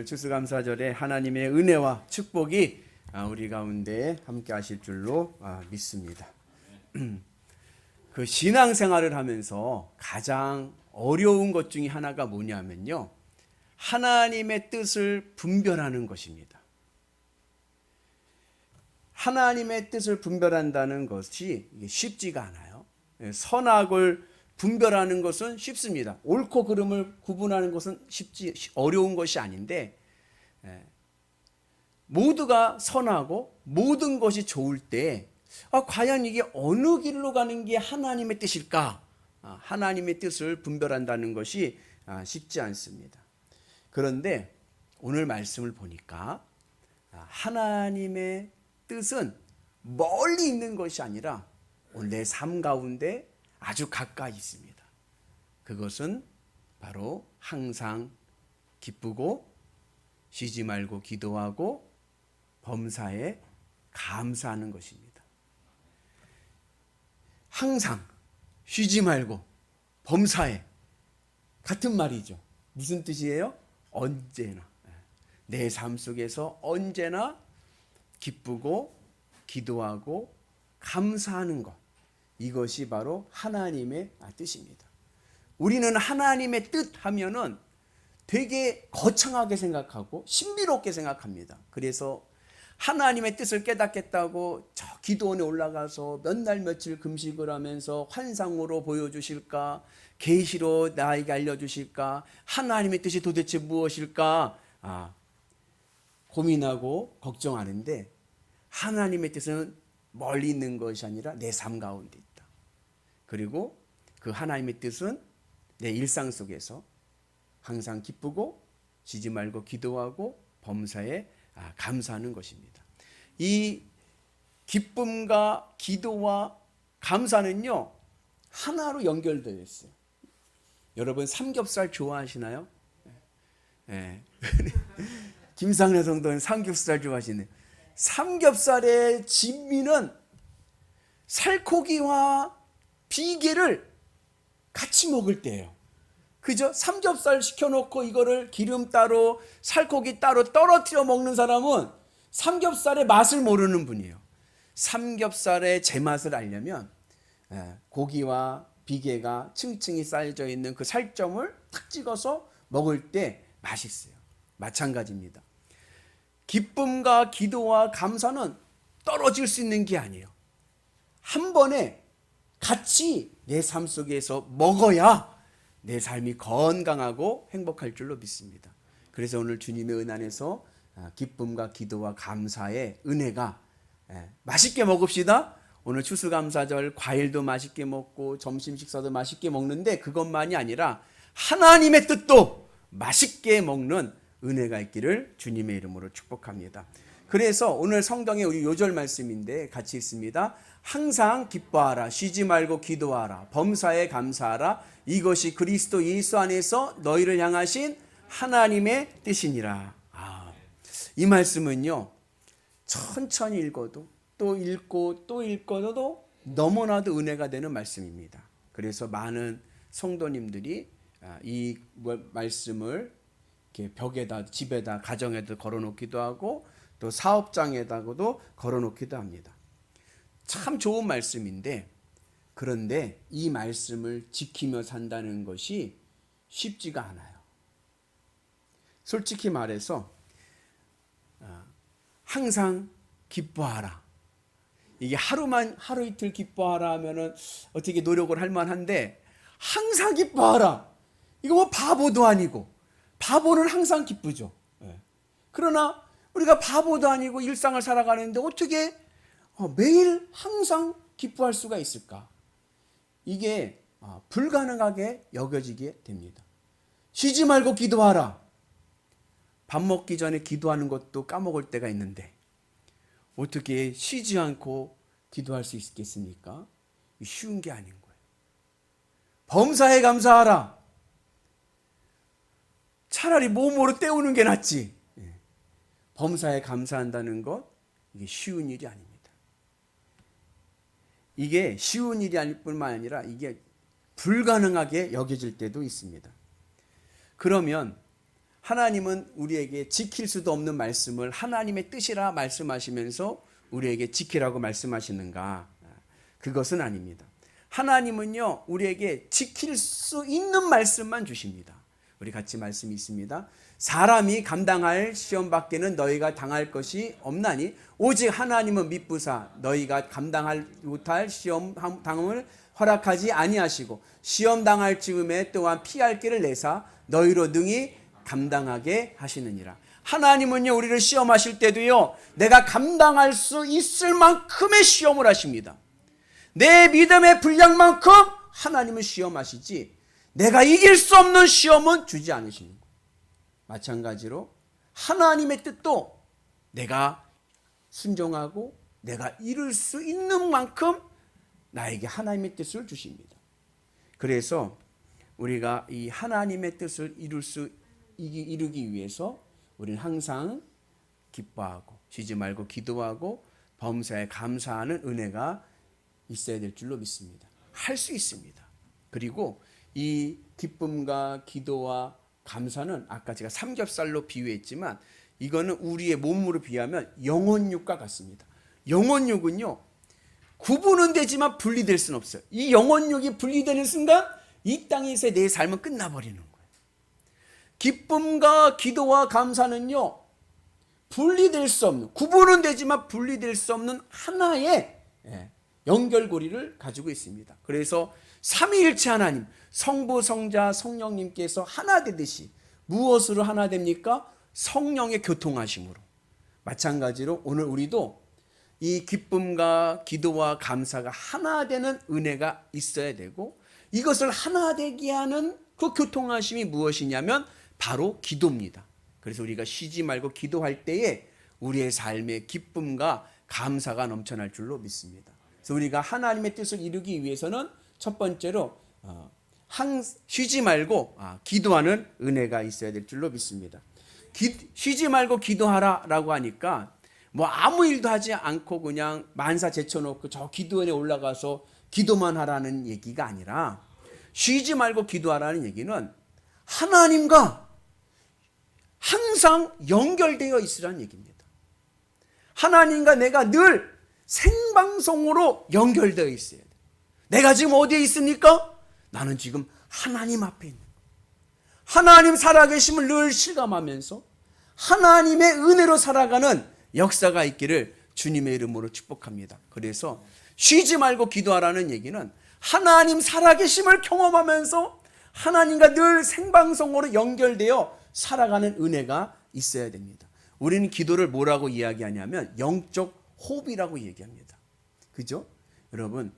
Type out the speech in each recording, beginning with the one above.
추수감사절에 하나님의 은혜와 축복이 우리 가운데 함께 하실 줄로 믿습니다. 그 신앙생활을 하면서 가장 어려운 것 중에 하나가 뭐냐면요, 하나님의 뜻을 분별하는 것입니다. 하나님의 뜻을 분별한다는 것이 쉽지가 않아요. 선악을 분별하는 것은 쉽습니다. 옳고 그름을 구분하는 것은 어려운 것이 아닌데, 모두가 선하고 모든 것이 좋을 때 과연 이게 어느 길로 가는 게 하나님의 뜻일까? 하나님의 뜻을 분별한다는 것이 쉽지 않습니다. 그런데 오늘 말씀을 보니까 하나님의 뜻은 멀리 있는 것이 아니라 오늘 내 삶 가운데 아주 가까이 있습니다. 그것은 바로 항상 기쁘고 쉬지 말고 기도하고 범사에 감사하는 것입니다. 항상 쉬지 말고 범사에 같은 말이죠. 무슨 뜻이에요? 언제나. 내 삶 속에서 언제나 기쁘고 기도하고 감사하는 것, 이것이 바로 하나님의 뜻입니다. 우리는 하나님의 뜻 하면은 되게 거창하게 생각하고 신비롭게 생각합니다. 그래서 하나님의 뜻을 깨닫겠다고 저 기도원에 올라가서 몇 날 며칠 금식을 하면서 환상으로 보여주실까, 계시로 나에게 알려주실까, 하나님의 뜻이 도대체 무엇일까 고민하고 걱정하는데, 하나님의 뜻은 멀리 있는 것이 아니라 내 삶 가운데 있다. 그리고 그 하나님의 뜻은 내 일상 속에서 항상 기쁘고 쉬지 말고 기도하고 범사에 감사하는 것입니다. 이 기쁨과 기도와 감사는요, 하나로 연결되어 있어요. 여러분 삼겹살 좋아하시나요? 네. 김상래 성도는 삼겹살 좋아하시네요. 삼겹살의 진미는 살코기와 비계를 같이 먹을 때예요. 그죠? 삼겹살 시켜놓고 이거를 기름 따로 살코기 따로 떨어뜨려 먹는 사람은 삼겹살의 맛을 모르는 분이에요. 삼겹살의 제맛을 알려면 고기와 비계가 층층이 쌓여져 있는 그 살점을 탁 찍어서 먹을 때 맛있어요. 마찬가지입니다. 기쁨과 기도와 감사는 떨어질 수 있는 게 아니에요. 한 번에 같이 내 삶 속에서 먹어야 내 삶이 건강하고 행복할 줄로 믿습니다. 그래서 오늘 주님의 은 안에서 기쁨과 기도와 감사의 은혜가, 맛있게 먹읍시다. 오늘 추수감사절 과일도 맛있게 먹고 점심 식사도 맛있게 먹는데 그것만이 아니라 하나님의 뜻도 맛있게 먹는 은혜가 있기를 주님의 이름으로 축복합니다. 그래서 오늘 성경의 우리 요절 말씀인데 같이 있습니다. 항상 기뻐하라, 쉬지 말고 기도하라, 범사에 감사하라, 이것이 그리스도 예수 안에서 너희를 향하신 하나님의 뜻이니라. 이 말씀은요, 천천히 읽어도 또 읽고 또 읽어도 너무나도 은혜가 되는 말씀입니다. 그래서 많은 성도님들이 이 말씀을 이렇게 벽에다, 집에다, 가정에도 걸어놓기도 하고 또 사업장에다가도 걸어놓기도 합니다. 참 좋은 말씀인데, 그런데 이 말씀을 지키며 산다는 것이 쉽지가 않아요. 솔직히 말해서 항상 기뻐하라, 이게 하루 이틀 기뻐하라 하면은 어떻게 노력을 할 만한데, 항상 기뻐하라, 이거 뭐 바보도 아니고, 바보는 항상 기쁘죠. 그러나 우리가 바보도 아니고 일상을 살아가는데 어떻게 매일 항상 기뻐할 수가 있을까? 이게 불가능하게 여겨지게 됩니다. 쉬지 말고 기도하라. 밥 먹기 전에 기도하는 것도 까먹을 때가 있는데 어떻게 쉬지 않고 기도할 수 있겠습니까? 쉬운 게 아닌 거예요. 범사에 감사하라. 차라리 몸으로 때우는 게 낫지. 범사에 감사한다는 것, 이게 쉬운 일이 아닙니다. 이게 쉬운 일이 아닐 뿐만 아니라 이게 불가능하게 여겨질 때도 있습니다. 그러면 하나님은 우리에게 지킬 수도 없는 말씀을 하나님의 뜻이라 말씀하시면서 우리에게 지키라고 말씀하시는가? 그것은 아닙니다. 하나님은요, 우리에게 지킬 수 있는 말씀만 주십니다. 우리 같이 말씀이 있습니다. 사람이 감당할 시험 밖에는 너희가 당할 것이 없나니 오직 하나님은 미쁘사 너희가 감당할 못할 시험 당함을 허락하지 아니하시고 시험 당할 즈음에 또한 피할 길을 내사 너희로 능히 감당하게 하시느니라. 하나님은요, 우리를 시험하실 때도요, 내가 감당할 수 있을 만큼의 시험을 하십니다. 내 믿음의 분량만큼 하나님은 시험하시지 내가 이길 수 없는 시험은 주지 않으시는 거예요. 마찬가지로 하나님의 뜻도 내가 순종하고 내가 이룰 수 있는 만큼 나에게 하나님의 뜻을 주십니다. 그래서 우리가 이 하나님의 뜻을 이루기 위해서 우리는 항상 기뻐하고 쉬지 말고 기도하고 범사에 감사하는 은혜가 있어야 될 줄로 믿습니다. 할 수 있습니다. 그리고 이 기쁨과 기도와 감사는 아까 제가 삼겹살로 비유했지만 이거는 우리의 몸으로 비하면 영혼육과 같습니다. 영혼육은요, 구분은 되지만 분리될 수는 없어요. 이 영혼육이 분리되는 순간 이 땅에서 내 삶은 끝나버리는 거예요. 기쁨과 기도와 감사는요, 분리될 수 없는, 구분은 되지만 분리될 수 없는 하나의 연결고리를 가지고 있습니다. 그래서 삼위일체 하나님, 성부, 성자, 성령님께서 하나 되듯이 무엇으로 하나 됩니까? 성령의 교통하심으로. 마찬가지로 오늘 우리도 이 기쁨과 기도와 감사가 하나 되는 은혜가 있어야 되고, 이것을 하나 되게 하는 그 교통하심이 무엇이냐면 바로 기도입니다. 그래서 우리가 쉬지 말고 기도할 때에 우리의 삶에 기쁨과 감사가 넘쳐날 줄로 믿습니다. 그래서 우리가 하나님의 뜻을 이루기 위해서는 첫 번째로 쉬지 말고 기도하는 은혜가 있어야 될 줄로 믿습니다. 쉬지 말고 기도하라라고 하니까 뭐 아무 일도 하지 않고 그냥 만사 제쳐놓고 저 기도원에 올라가서 기도만 하라는 얘기가 아니라, 쉬지 말고 기도하라는 얘기는 하나님과 항상 연결되어 있으라는 얘기입니다. 하나님과 내가 늘 생방송으로 연결되어 있어야 돼. 내가 지금 어디에 있습니까? 나는 지금 하나님 앞에 있는 거예요. 하나님 살아계심을 늘 실감하면서 하나님의 은혜로 살아가는 역사가 있기를 주님의 이름으로 축복합니다. 그래서 쉬지 말고 기도하라는 얘기는 하나님 살아계심을 경험하면서 하나님과 늘 생방송으로 연결되어 살아가는 은혜가 있어야 됩니다. 우리는 기도를 뭐라고 이야기하냐면 영적 호흡이라고 얘기합니다. 그죠? 여러분,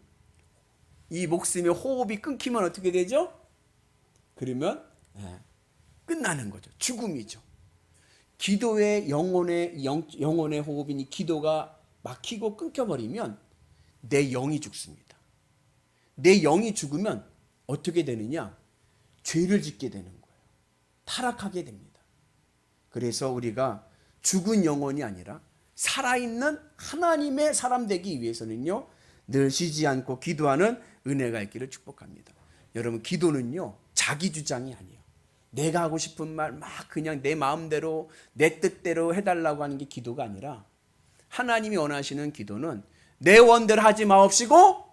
이 목숨의 호흡이 끊기면 어떻게 되죠? 그러면 끝나는 거죠. 죽음이죠. 기도의 영혼의 호흡인 이 기도가 막히고 끊겨버리면 내 영이 죽습니다. 내 영이 죽으면 어떻게 되느냐? 죄를 짓게 되는 거예요. 타락하게 됩니다. 그래서 우리가 죽은 영혼이 아니라 살아있는 하나님의 사람 되기 위해서는요, 늘 쉬지 않고 기도하는 은혜가 있기를 축복합니다. 여러분, 기도는요, 자기 주장이 아니에요. 내가 하고 싶은 말 막 그냥 내 마음대로 내 뜻대로 해달라고 하는 게 기도가 아니라, 하나님이 원하시는 기도는 내 원대로 하지 마옵시고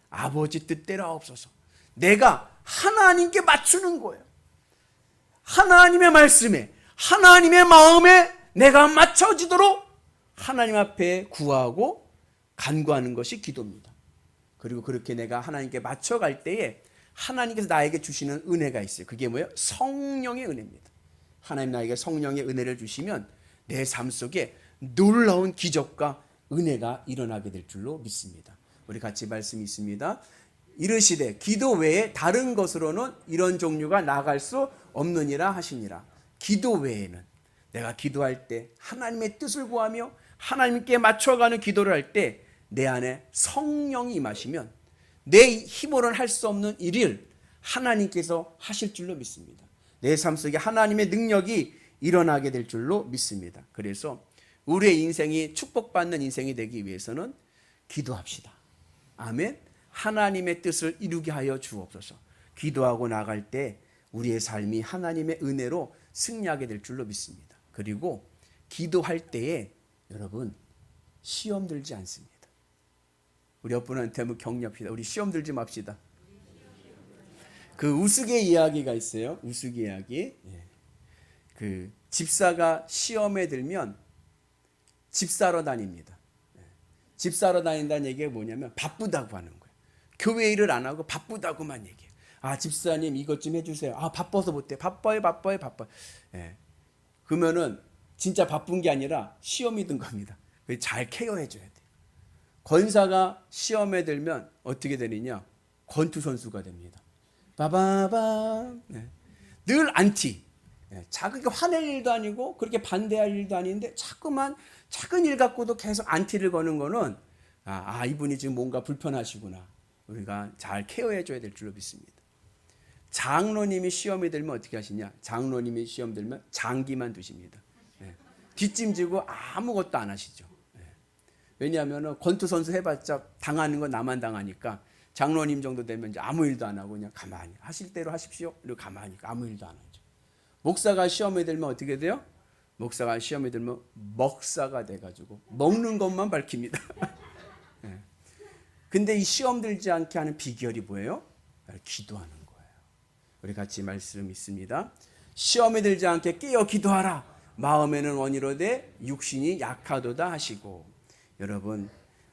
아버지 뜻대로 하옵소서. 내가 하나님께 맞추는 거예요. 하나님의 말씀에, 하나님의 마음에 내가 맞춰지도록 하나님 앞에 구하고 간구하는 것이 기도입니다. 그리고 그렇게 내가 하나님께 맞춰갈 때에 하나님께서 나에게 주시는 은혜가 있어요. 그게 뭐예요? 성령의 은혜입니다. 하나님 나에게 성령의 은혜를 주시면 내 삶 속에 놀라운 기적과 은혜가 일어나게 될 줄로 믿습니다. 우리 같이 말씀이 있습니다. 이르시되 기도 외에 다른 것으로는 이런 종류가 나아갈 수 없느니라 하시니라. 기도 외에는, 내가 기도할 때 하나님의 뜻을 구하며 하나님께 맞춰가는 기도를 할 때 내 안에 성령이 임하시면 내 힘으로는 할 수 없는 일을 하나님께서 하실 줄로 믿습니다. 내 삶 속에 하나님의 능력이 일어나게 될 줄로 믿습니다. 그래서 우리의 인생이 축복받는 인생이 되기 위해서는 기도합시다. 아멘. 하나님의 뜻을 이루게 하여 주옵소서. 기도하고 나갈 때 우리의 삶이 하나님의 은혜로 승리하게 될 줄로 믿습니다. 그리고 기도할 때에 여러분 시험 들지 않습니다. 우리 옆분한테 한번 격려합시다. 우리 시험 들지 맙시다. 그 우스개 이야기가 있어요. 우스개 이야기. 그 집사가 시험에 들면 집사러 다닙니다. 집사러 다닌다는 얘기가 뭐냐면 바쁘다고 하는 거예요. 교회 일을 안 하고 바쁘다고만 얘기해요. 아, 집사님 이것 좀 해주세요. 아, 바빠서 못해. 바빠요. 그러면은 진짜 바쁜 게 아니라 시험이 든 겁니다. 잘 케어해줘야 돼요. 권사가 시험에 들면 어떻게 되느냐? 권투 선수가 됩니다. 바바밤. 늘 안티. 자기가 화낼 일도 아니고 그렇게 반대할 일도 아닌데 자꾸만 작은 일 갖고도 계속 안티를 거는 거는 이분이 지금 뭔가 불편하시구나. 우리가 잘 케어해줘야 될 줄로 믿습니다. 장로님이 시험에 들면 어떻게 하시냐? 장로님이 시험 들면 장기만 두십니다. 뒷짐지고 아무것도 안 하시죠. 왜냐하면 권투 선수 해봤자 당하는 건 나만 당하니까 장로님 정도 되면 이제 아무 일도 안 하고 그냥 가만히 하실 대로 하십시오. 그리고 가만히 아무 일도 안 하죠. 목사가 시험에 들면 어떻게 돼요? 목사가 시험에 들면 먹사가 돼가지고 먹는 것만 밝힙니다. 근데 이 시험 들지 않게 하는 비결이 뭐예요? 기도하는 거예요. 우리 같이 말씀 있습니다. 시험에 들지 않게 깨어 기도하라. 마음에는 원이로되 육신이 약하도다 하시고. 여러분,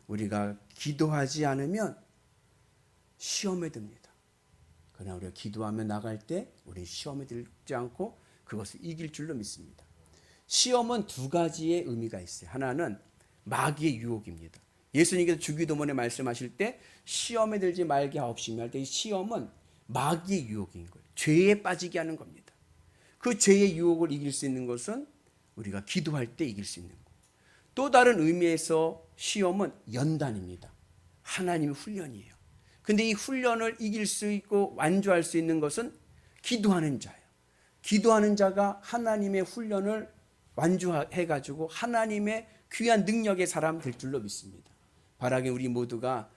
우리가 기도하지 않으면 시험에 듭니다. 그러나 우리가 기도하며 나갈 때 우리 시험에 들지 않고 그것을 이길 줄로 믿습니다. 시험은 두 가지의 의미가 있어요. 하나는 마귀의 유혹입니다. 예수님께서 주기도문에 말씀하실 때 시험에 들지 말게 하옵시며 할 때 이 시험은 마귀의 유혹인 거예요. 죄에 빠지게 하는 겁니다. 그 죄의 유혹을 이길 수 있는 것은 우리가 기도할 때 이길 수 있는 거예요. 또 다른 의미에서 시험은 연단입니다. 하나님의 훈련이에요. 근데 이 훈련을 이길 수 있고 완주할 수 있는 것은 기도하는 자예요. 기도하는 자가 하나님의 훈련을 완주해가지고 하나님의 귀한 능력의 사람 될 줄로 믿습니다. 바라기 우리 모두가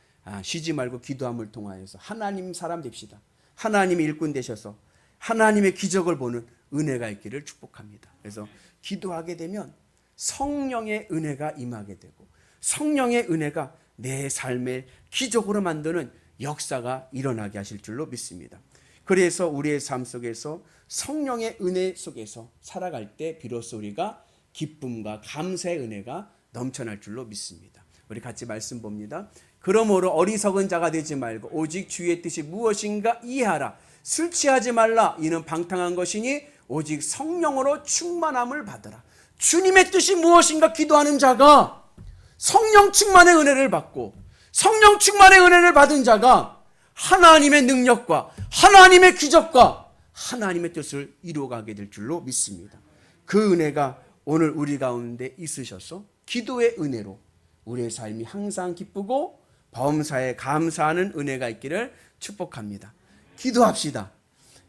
쉬지 말고 기도함을 통하여서 하나님 사람 됩시다. 하나님의 일꾼 되셔서 하나님의 기적을 보는 은혜가 있기를 축복합니다. 그래서 기도하게 되면 성령의 은혜가 임하게 되고 성령의 은혜가 내 삶의 기적으로 만드는 역사가 일어나게 하실 줄로 믿습니다. 그래서 우리의 삶 속에서 성령의 은혜 속에서 살아갈 때 비로소 우리가 기쁨과 감사의 은혜가 넘쳐날 줄로 믿습니다. 우리 같이 말씀 봅니다. 그러므로 어리석은 자가 되지 말고 오직 주의 뜻이 무엇인가 이해하라. 술 취하지 말라. 이는 방탕한 것이니 오직 성령으로 충만함을 받으라. 주님의 뜻이 무엇인가 기도하는 자가 성령 충만의 은혜를 받고 성령 충만의 은혜를 받은 자가 하나님의 능력과 하나님의 기적과 하나님의 뜻을 이루어가게 될 줄로 믿습니다. 그 은혜가 오늘 우리 가운데 있으셔서 기도의 은혜로 우리의 삶이 항상 기쁘고 범사에 감사하는 은혜가 있기를 축복합니다. 기도합시다.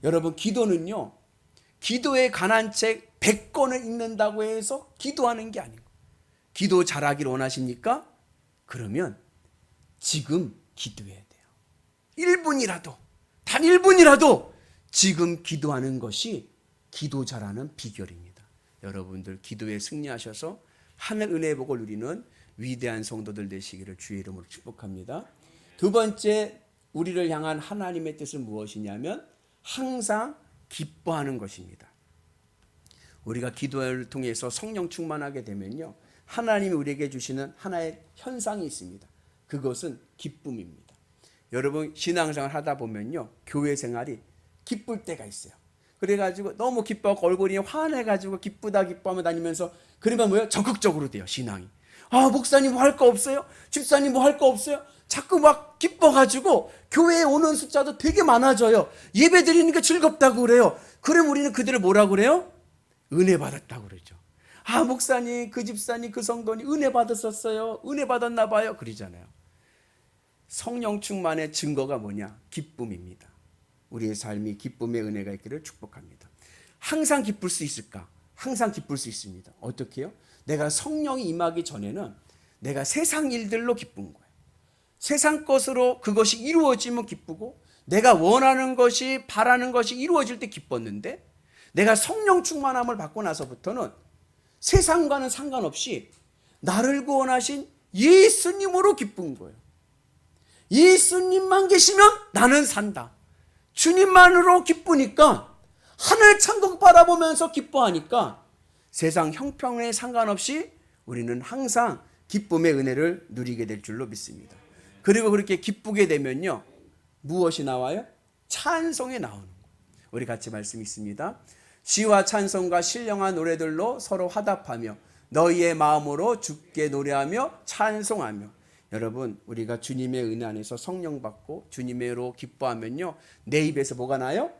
여러분, 기도는요, 기도에 관한 책 100권을 읽는다고 해서 기도하는 게 아니고, 기도 잘하기를 원하십니까? 그러면 지금 기도해야 돼요. 1분이라도, 단 1분이라도 지금 기도하는 것이 기도 잘하는 비결입니다. 여러분들 기도에 승리하셔서 하늘 은혜의 복을 누리는 위대한 성도들 되시기를 주의 이름으로 축복합니다. 두 번째, 우리를 향한 하나님의 뜻은 무엇이냐면 항상 기뻐하는 것입니다. 우리가 기도를 통해서 성령 충만하게 되면요, 하나님이 우리에게 주시는 하나의 현상이 있습니다. 그것은 기쁨입니다. 여러분, 신앙생활 하다 보면요, 교회 생활이 기쁠 때가 있어요. 그래가지고 너무 기뻐하고 얼굴이 환해가지고 기쁘다 기뻐하며 다니면서 그러면 뭐예요? 적극적으로 돼요, 신앙이. 목사님 뭐 할 거 없어요? 집사님 뭐 할 거 없어요? 자꾸 막 기뻐가지고 교회에 오는 숫자도 되게 많아져요. 예배 드리는 게 즐겁다고 그래요. 그럼 우리는 그들을 뭐라고 그래요? 은혜 받았다고 그러죠. 목사님, 그 집사님, 그 성도님 은혜 받았었어요. 은혜 받았나 봐요. 그러잖아요. 성령 충만의 증거가 뭐냐? 기쁨입니다. 우리의 삶이 기쁨의 은혜가 있기를 축복합니다. 항상 기쁠 수 있을까? 항상 기쁠 수 있습니다. 어떻게 해요? 내가 성령이 임하기 전에는 내가 세상 일들로 기쁜 거예요. 세상 것으로 그것이 이루어지면 기쁘고 내가 원하는 것이 바라는 것이 이루어질 때 기뻤는데 내가 성령 충만함을 받고 나서부터는 세상과는 상관없이 나를 구원하신 예수님으로 기쁜 거예요. 예수님만 계시면 나는 산다. 주님만으로 기쁘니까, 하늘 천국 바라보면서 기뻐하니까 세상 형편에 상관없이 우리는 항상 기쁨의 은혜를 누리게 될 줄로 믿습니다. 그리고 그렇게 기쁘게 되면요, 무엇이 나와요? 찬송이 나오는 거예요. 우리 같이 말씀 있습니다. 시와 찬송과 신령한 노래들로 서로 화답하며 너희의 마음으로 주께 노래하며 찬송하며. 여러분, 우리가 주님의 은혜 안에서 성령 받고 주님의로 기뻐하면요, 내 입에서 뭐가 나요?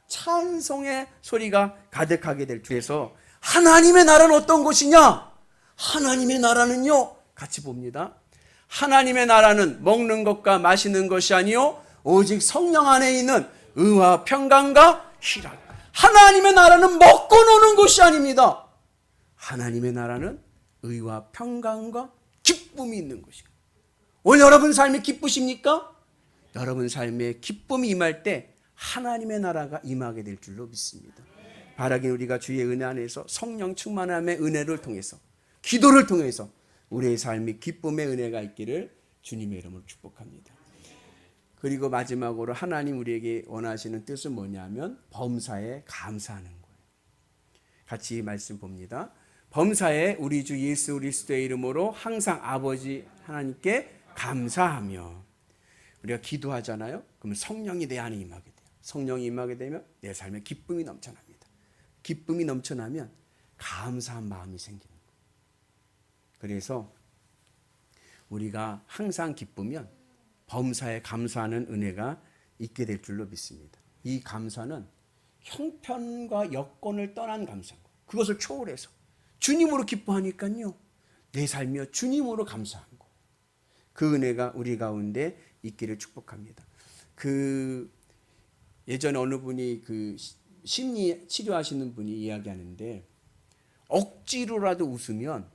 찬송의 소리가 가득하게 될 줄에서, 하나님의 나라는 어떤 곳이냐? 하나님의 나라는요, 같이 봅니다. 하나님의 나라는 먹는 것과 마시는 것이 아니요 오직 성령 안에 있는 의와 평강과 희락. 하나님의 나라는 먹고 노는 것이 아닙니다. 하나님의 나라는 의와 평강과 기쁨이 있는 것입니다. 오늘 여러분 삶이 기쁘십니까? 여러분 삶에 기쁨이 임할 때 하나님의 나라가 임하게 될 줄로 믿습니다. 바라긴 우리가 주의 은혜 안에서 성령 충만함의 은혜를 통해서, 기도를 통해서 우리의 삶이 기쁨의 은혜가 있기를 주님의 이름으로 축복합니다. 그리고 마지막으로 하나님 우리에게 원하시는 뜻은 뭐냐면 범사에 감사하는 거예요. 같이 말씀 봅니다. 범사에 우리 주 예수 그리스도의 이름으로 항상 아버지 하나님께 감사하며. 우리가 기도하잖아요. 그러면 성령이 내 안에 임하게 돼요. 성령이 임하게 되면 내 삶에 기쁨이 넘쳐납니다. 기쁨이 넘쳐나면 감사한 마음이 생기는 거예요. 그래서 우리가 항상 기쁘면 범사에 감사하는 은혜가 있게 될 줄로 믿습니다. 이 감사는 형편과 여건을 떠난 감사인 거예요. 그것을 초월해서 주님으로 기뻐하니까요, 내 삶이 주님으로 감사한 거예요. 그 은혜가 우리 가운데 있기를 축복합니다. 예전에 어느 분이 심리 치료하시는 분이 이야기하는데, 억지로라도 웃으면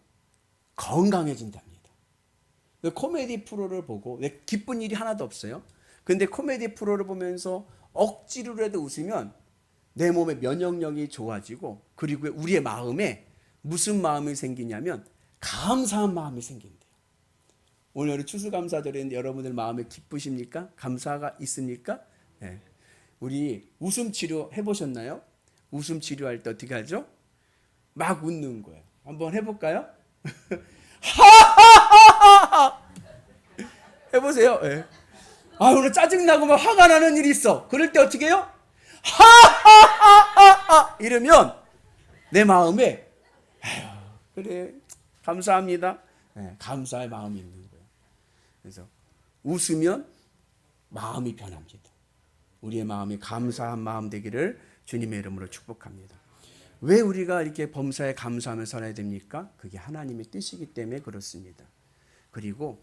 건강해진답니다. 코미디 프로를 보고, 기쁜 일이 하나도 없어요. 근데 코미디 프로를 보면서 억지로라도 웃으면 내 몸의 면역력이 좋아지고, 그리고 우리의 마음에 무슨 마음이 생기냐면 감사한 마음이 생긴대요. 오늘 추수감사절인데 여러분들 마음에 기쁘십니까? 감사가 있습니까? 네. 우리 웃음 치료 해보셨나요? 웃음 치료할 때 어떻게 하죠? 막 웃는 거예요. 한번 해볼까요? 해보세요. 네. 오늘 짜증나고 막 화가 나는 일이 있어. 그럴 때 어떻게 해요? 하하하하하 이러면 내 마음에 그래 감사합니다. 네, 감사의 마음이 있는 거예요. 그래서 웃으면 마음이 변합니다. 우리의 마음이 감사한 마음 되기를 주님의 이름으로 축복합니다. 왜 우리가 이렇게 범사에 감사하며 살아야 됩니까? 그게 하나님의 뜻이기 때문에 그렇습니다. 그리고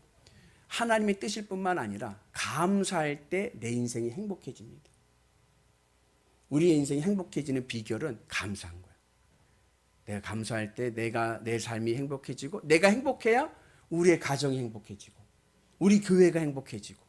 하나님의 뜻일 뿐만 아니라 감사할 때 내 인생이 행복해집니다. 우리의 인생이 행복해지는 비결은 감사한 거예요. 내가 감사할 때 내 삶이 행복해지고, 내가 행복해야 우리의 가정이 행복해지고, 우리 교회가 행복해지고,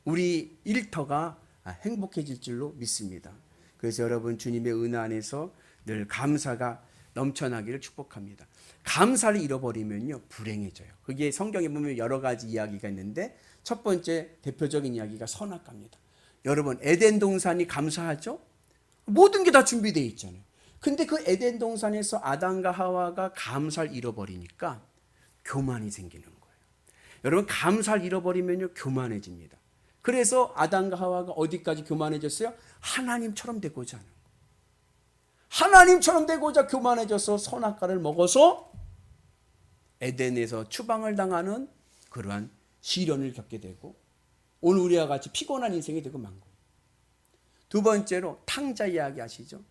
우리 일터가 행복해질 줄로 믿습니다. 그래서 여러분 주님의 은혜 안에서 늘 감사가 넘쳐나기를 축복합니다. 감사를 잃어버리면요 불행해져요. 그게 성경에 보면 여러 가지 이야기가 있는데, 첫 번째 대표적인 이야기가 선악과입니다. 여러분 에덴 동산이 감사하죠? 모든 게 다 준비되어 있잖아요. 근데 그 에덴 동산에서 아담과 하와가 감사를 잃어버리니까 교만이 생기는 거예요. 여러분 감사를 잃어버리면요 교만해집니다. 그래서 아담과 하와가 어디까지 교만해졌어요? 하나님처럼 되고자 하는 거예요. 하나님처럼 되고자 교만해져서 선악과를 먹어서 에덴에서 추방을 당하는 그러한 시련을 겪게 되고, 오늘 우리와 같이 피곤한 인생이 되고 만 거예요. 두 번째로 탕자 이야기 아시죠?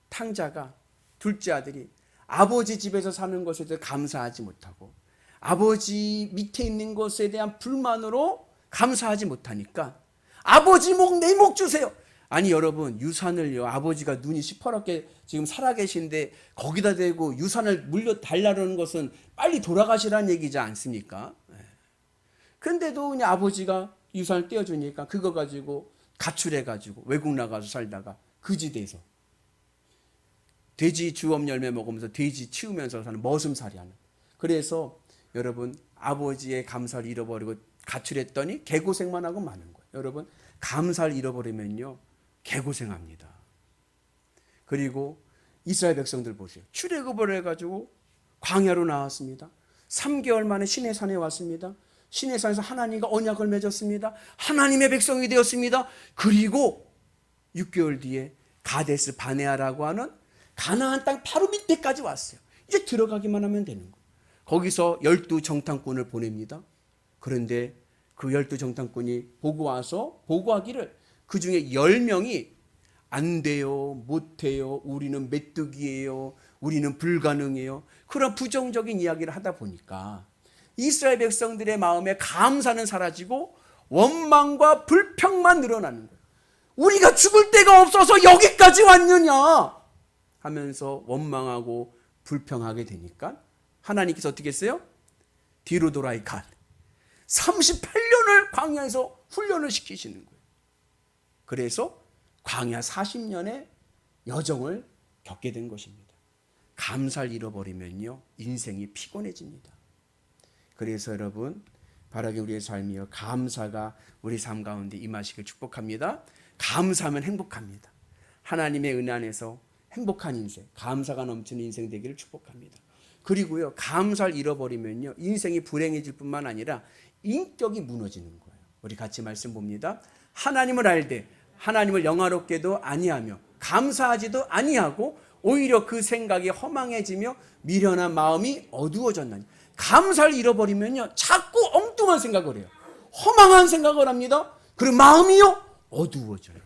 탕자가 둘째 아들이 아버지 집에서 사는 것에 대해 감사하지 못하고, 아버지 밑에 있는 것에 대한 불만으로 감사하지 못하니까 아버지 목 내 목 주세요. 아니 여러분 유산을요, 아버지가 눈이 시퍼렇게 지금 살아계신데 거기다 대고 유산을 물려 달라는 것은 빨리 돌아가시라는 얘기지 않습니까? 근데도 그냥 아버지가 유산을 떼어주니까 그거 가지고 가출해가지고 외국 나가서 살다가 거지돼서 돼지 주업 열매 먹으면서 돼지 치우면서 사는 머슴살이 하는. 그래서 여러분 아버지의 감사를 잃어버리고 가출했더니 개고생만 하고 마는 거예요. 여러분 감사를 잃어버리면요 개고생합니다. 그리고 이스라엘 백성들 보세요. 출애굽을 해가지고 광야로 나왔습니다. 3개월 만에 시내산에 왔습니다. 시내산에서 하나님과 언약을 맺었습니다. 하나님의 백성이 되었습니다. 그리고 6개월 뒤에 가데스 바네아라고 하는 가나안 땅 바로 밑에까지 왔어요. 이제 들어가기만 하면 되는 거예요. 거기서 12 정탐꾼을 보냅니다. 그런데 그 12 정탐꾼이 보고하기를 그 중에 10명이 안 돼요, 못해요, 우리는 메뚜기예요, 우리는 불가능해요. 그런 부정적인 이야기를 하다 보니까 이스라엘 백성들의 마음에 감사는 사라지고 원망과 불평만 늘어나는 거예요. 우리가 죽을 데가 없어서 여기까지 왔느냐 하면서 원망하고 불평하게 되니까 하나님께서 어떻게 했어요? 뒤로 돌아이 간 38년을 광야에서 훈련을 시키시는 거예요. 그래서 광야 40년의 여정을 겪게 된 것입니다. 감사를 잃어버리면요 인생이 피곤해집니다. 그래서 여러분 바라기 우리의 삶이요 감사가 우리 삶 가운데 임하시길 축복합니다. 감사하면 행복합니다. 하나님의 은혜 안에서 행복한 인생, 감사가 넘치는 인생 되기를 축복합니다. 그리고요 감사를 잃어버리면요 인생이 불행해질 뿐만 아니라 인격이 무너지는 거예요. 우리 같이 말씀 봅니다. 하나님을 알되 하나님을 영화롭게도 아니하며 감사하지도 아니하고 오히려 그 생각이 허망해지며 미련한 마음이 어두워졌나니. 감사를 잃어버리면요 자꾸 엉뚱한 생각을 해요. 허망한 생각을 합니다. 그리고 마음이요 어두워져요.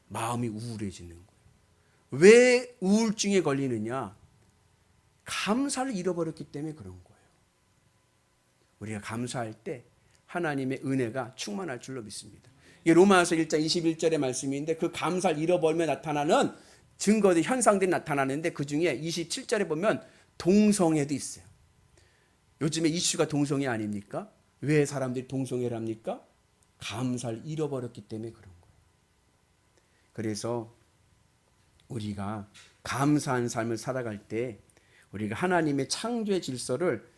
마음이 우울해지는 거예요. 왜 우울증에 걸리느냐? 감사를 잃어버렸기 때문에 그런 거예요. 우리가 감사할 때 하나님의 은혜가 충만할 줄로 믿습니다. 이게 로마서 1장 21절의 말씀인데 그 감사를 잃어버리며 나타나는 증거들, 현상들이 나타나는데 그 중에 27절에 보면 동성애도 있어요. 요즘에 이슈가 동성애 아닙니까? 왜 사람들이 동성애를 합니까? 감사를 잃어버렸기 때문에 그런 거예요. 그래서 우리가 감사한 삶을 살아갈 때 우리가 하나님의 창조의 질서를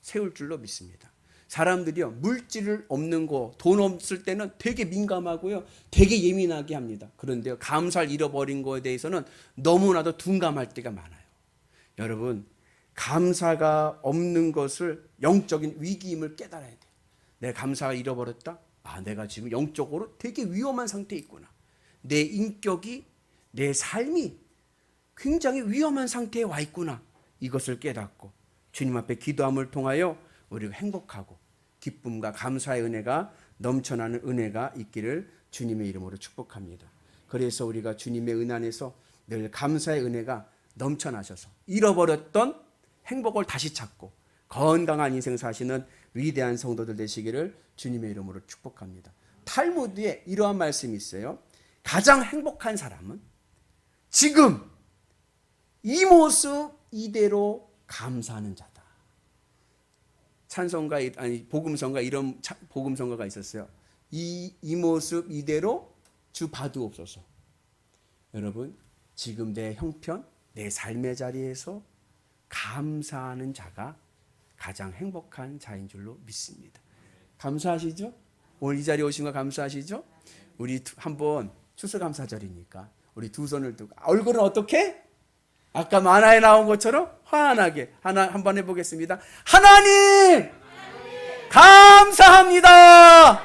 세울 줄로 믿습니다. 사람들이요 물질 없는 거, 돈 없을 때는 되게 민감하고요 되게 예민하게 합니다. 그런데요 감사를 잃어버린 거에 대해서는 너무나도 둔감할 때가 많아요. 여러분 감사가 없는 것을 영적인 위기임을 깨달아야 돼요. 내가 감사가 잃어버렸다? 내가 지금 영적으로 되게 위험한 상태에 있구나. 내 인격이, 내 삶이 굉장히 위험한 상태에 와 있구나. 이것을 깨닫고 주님 앞에 기도함을 통하여 우리가 행복하고 기쁨과 감사의 은혜가 넘쳐나는 은혜가 있기를 주님의 이름으로 축복합니다. 그래서 우리가 주님의 은혜 안에서 늘 감사의 은혜가 넘쳐나셔서 잃어버렸던 행복을 다시 찾고 건강한 인생 사시는 위대한 성도들 되시기를 주님의 이름으로 축복합니다. 탈무드에 이러한 말씀이 있어요. 가장 행복한 사람은 지금 이 모습 이대로 감사하는 자다. 찬송가 아니 복음성가 이런 복음성가가 있었어요. 이 모습 이대로 주 봐두옵소서. 여러분 지금 내 형편, 내 삶의 자리에서 감사하는 자가 가장 행복한 자인 줄로 믿습니다. 감사하시죠? 오늘 이 자리에 오신 거 감사하시죠? 우리 한번 추수감사절이니까 우리 두 손을 두고 얼굴은 어떻게? 아까 만화에 나온 것처럼 환하게 한번 해보겠습니다. 하나님 감사합니다.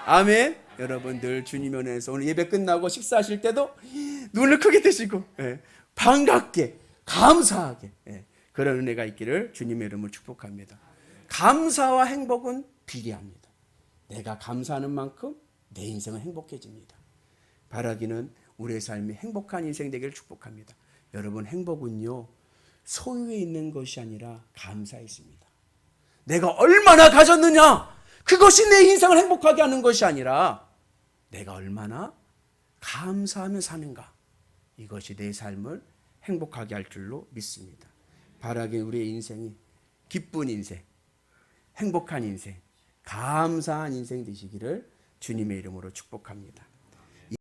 아멘. 여러분 늘 주님 은혜에서 오늘 예배 끝나고 식사하실 때도 눈을 크게 뜨시고 반갑게 감사하게 그런 은혜가 있기를 주님의 이름으로 축복합니다. 감사와 행복은 비례합니다. 내가 감사하는 만큼 내 인생은 행복해집니다. 바라기는 우리의 삶이 행복한 인생 되기를 축복합니다. 여러분 행복은요 소유에 있는 것이 아니라 감사에 있습니다. 내가 얼마나 가졌느냐 그것이 내 인생을 행복하게 하는 것이 아니라 내가 얼마나 감사하며 사는가 이것이 내 삶을 행복하게 할 줄로 믿습니다. 바라기 우리의 인생이 기쁜 인생, 행복한 인생, 감사한 인생 되시기를 주님의 이름으로 축복합니다.